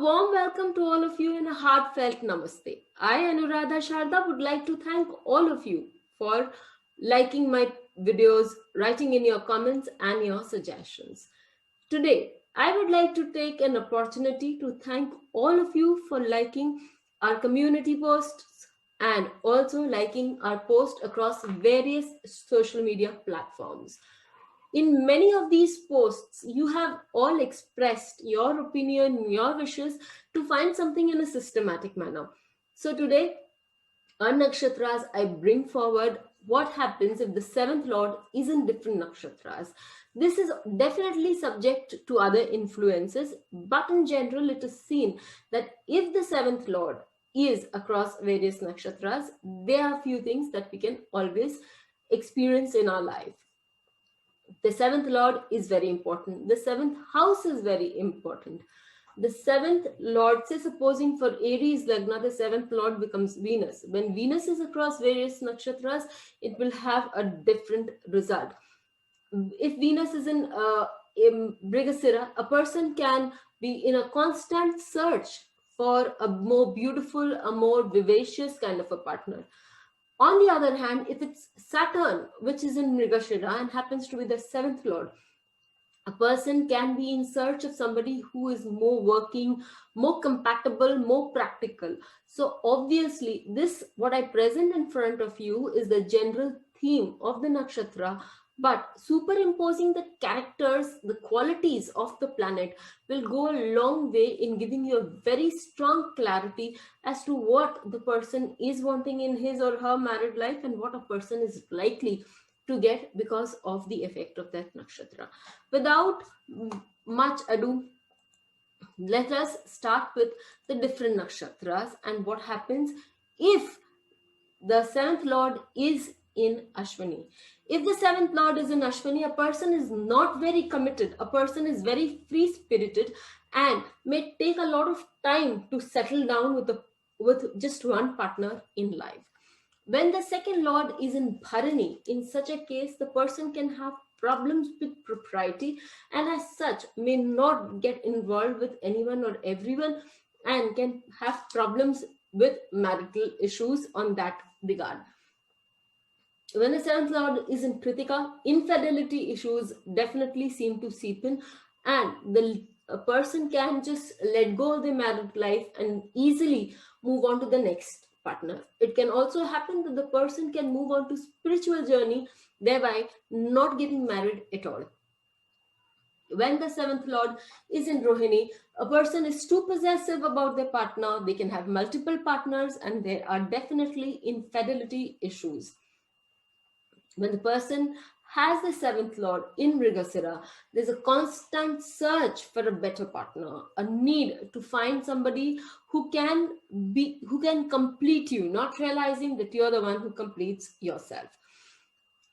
warm welcome to all of you and a heartfelt namaste. I, Anuradha Sharda, would like to thank all of you for liking my videos, writing in your comments and your suggestions. Today, I would like to take an opportunity to thank all of you for liking our community posts and also liking our post across various social media platforms. In many of these posts, you have all expressed your opinion, your wishes to find something in a systematic manner. So today, on nakshatras, I bring forward what happens if the seventh lord is in different nakshatras. This is definitely subject to other influences, but in general, it is seen that if the seventh lord is across various nakshatras, there are a few things that we can always experience in our life. The seventh lord is very important. The seventh house is very important. The seventh lord, say supposing for Aries Lagna, the seventh lord becomes Venus. When Venus is across various nakshatras, it will have a different result. If Venus is in Mrigasira, a person can be in a constant search for a more beautiful, a more vivacious kind of a partner. On the other hand, if it's Saturn, which is in Mrigashira and happens to be the seventh lord, a person can be in search of somebody who is more working, more compatible, more practical. So obviously, this, what I present in front of you, is the general theme of the nakshatra, but superimposing the characters, the qualities of the planet will go a long way in giving you a very strong clarity as to what the person is wanting in his or her married life and what a person is likely to get because of the effect of that nakshatra. Without much ado, let us start with the different nakshatras and what happens if the seventh lord is in Ashwini. If the seventh lord is in Ashwini, a person is not very committed, a person is very free-spirited and may take a lot of time to settle down with just one partner in life. When the second lord is in Bharani, in such a case, the person can have problems with propriety and as such may not get involved with anyone or everyone and can have problems with marital issues on that regard. When the seventh lord is in Kritika, infidelity issues definitely seem to seep in and a person can just let go of their married life and easily move on to the next partner. It can also happen that the person can move on to spiritual journey, thereby not getting married at all. When the seventh lord is in Rohini, a person is too possessive about their partner, they can have multiple partners and there are definitely infidelity issues. When the person has the seventh lord in Mrigasira, there's a constant search for a better partner, a need to find somebody who can complete you, not realizing that you're the one who completes yourself.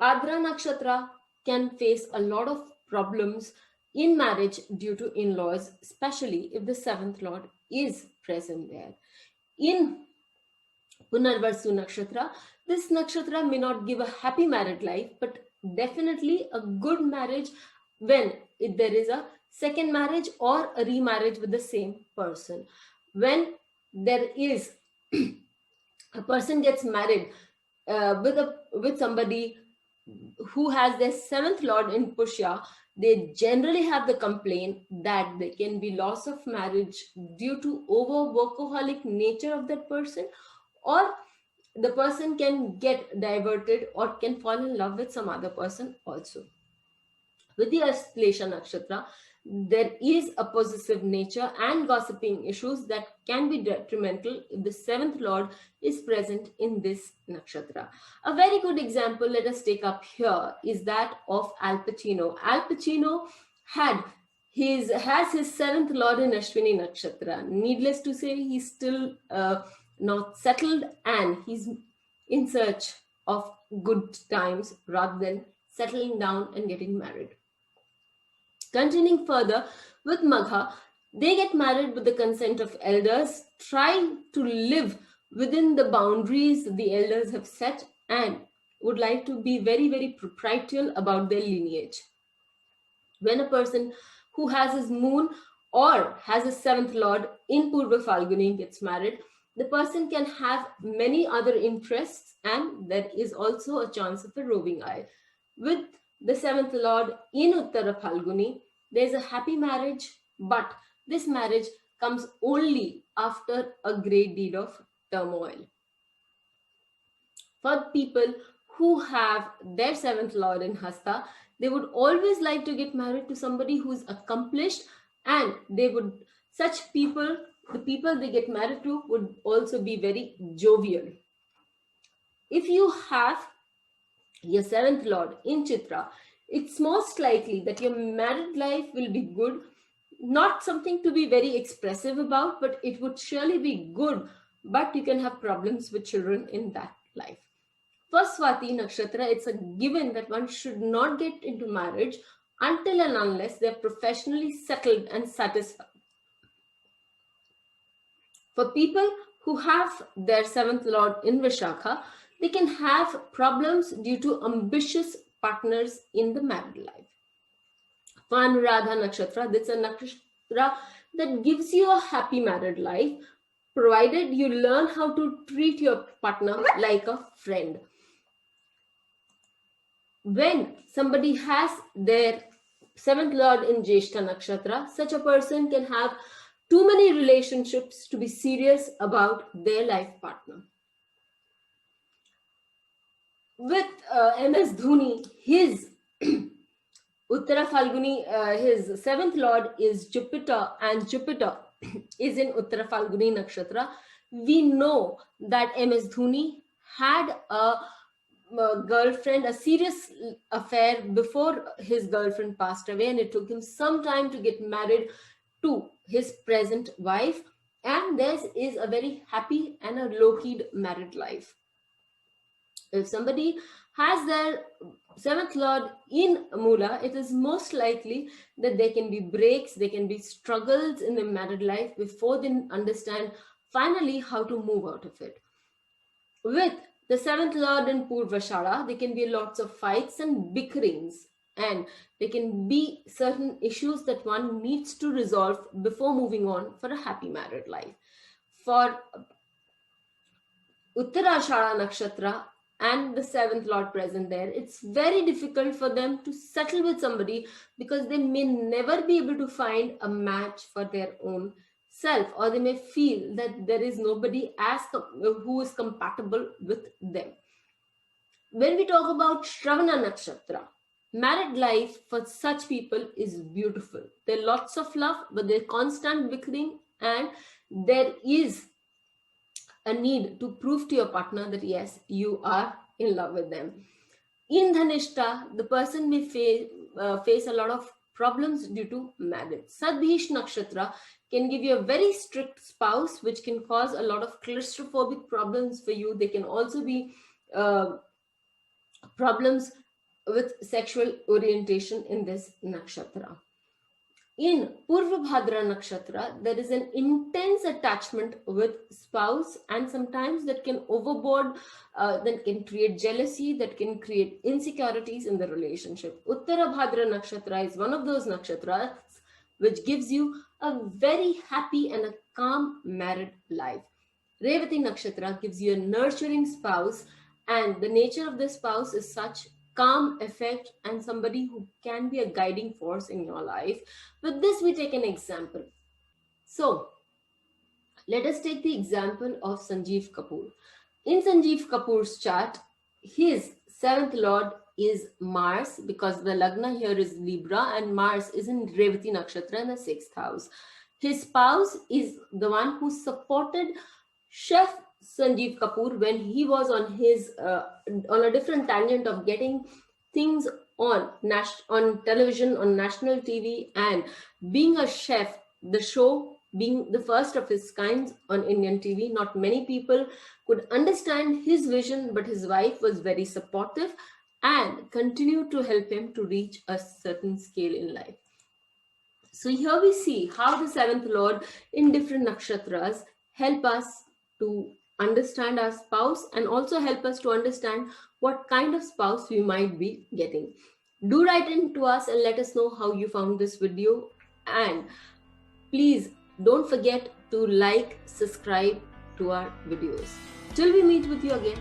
Adra Nakshatra can face a lot of problems in marriage due to in-laws, especially if the seventh lord is present there. In Punarvasu Nakshatra, this nakshatra may not give a happy married life, but definitely a good marriage when there is a second marriage or a remarriage with the same person. When there is a person gets married with somebody who has their seventh lord in Pushya, they generally have the complaint that there can be loss of marriage due to over workaholic nature of that person, or the person can get diverted or can fall in love with some other person also. With the Aslesha Nakshatra, there is a possessive nature and gossiping issues that can be detrimental if the seventh lord is present in this nakshatra. A very good example, let us take up here, is that of Al Pacino. Al Pacino has his seventh lord in Ashwini Nakshatra. Needless to say, he's still not settled and he's in search of good times rather than settling down and getting married. Continuing further with Magha, they get married with the consent of elders, trying to live within the boundaries the elders have set and would like to be very, very proprietorial about their lineage. When a person who has his moon or has a seventh lord in Purva Falguni gets married, the person can have many other interests, and there is also a chance of a roving eye. With the seventh lord in Uttara Falguni, there is a happy marriage, but this marriage comes only after a great deal of turmoil. For people who have their seventh lord in Hasta, they would always like to get married to somebody who is accomplished, and such people, the people they get married to, would also be very jovial. If you have your seventh lord in Chitra, it's most likely that your married life will be good. Not something to be very expressive about, but it would surely be good. But you can have problems with children in that life. For Swati Nakshatra, it's a given that one should not get into marriage until and unless they're professionally settled and satisfied. For people who have their seventh lord in Vishakha, they can have problems due to ambitious partners in the married life. For Anuradha Nakshatra, that's a nakshatra that gives you a happy married life, provided you learn how to treat your partner like a friend. When somebody has their seventh lord in Jyeshta Nakshatra, such a person can have too many relationships to be serious about their life partner. With MS Dhoni, his Uttara Falguni, his seventh lord is Jupiter, and Jupiter is in Uttara Falguni Nakshatra. We know that MS Dhoni had a girlfriend, a serious affair before his girlfriend passed away, and it took him some time to get married to his present wife, and this is a very happy and a low-keyed married life. If somebody has their seventh lord in Mula, it is most likely that there can be breaks, there can be struggles in the married life before they understand finally how to move out of it. With the seventh lord in Purvashara, there can be lots of fights and bickerings, and there can be certain issues that one needs to resolve before moving on for a happy married life. For Uttarashara Nakshatra and the seventh lord present there, it's very difficult for them to settle with somebody because they may never be able to find a match for their own self, or they may feel that there is nobody who is compatible with them. When we talk about Shravana Nakshatra, married life for such people is beautiful. There are lots of love, but there's constant bickering, and there is a need to prove to your partner that yes, you are in love with them. In Dhanishta, the person may face a lot of problems due to marriage. Sadbhish Nakshatra can give you a very strict spouse, which can cause a lot of claustrophobic problems for you. There can also be problems with sexual orientation in this nakshatra. In Purva Bhadra Nakshatra, there is an intense attachment with spouse, and sometimes that can overboard, that can create jealousy, that can create insecurities in the relationship. Uttara Bhadra Nakshatra is one of those nakshatras which gives you a very happy and a calm married life. Revati Nakshatra gives you a nurturing spouse, and the nature of the spouse is such calm effect and somebody who can be a guiding force in your life. With this, we take an example. So, let us take the example of Sanjeev Kapoor. In Sanjeev Kapoor's chart, his seventh lord is Mars, because the Lagna here is Libra and Mars is in Revati Nakshatra in the 6th house. His spouse is the one who supported Chef Sanjeev Kapoor when he was on a different tangent of getting things on television, on national TV, and being a chef, the show being the first of its kind on Indian TV. Not many people could understand his vision, but his wife was very supportive and continued to help him to reach a certain scale in life. So here we see how the seventh lord in different nakshatras help us to understand our spouse and also help us to understand what kind of spouse we might be getting. Do write in to us and let us know how you found this video, and please don't forget to like, subscribe to our videos. Till we meet with you again.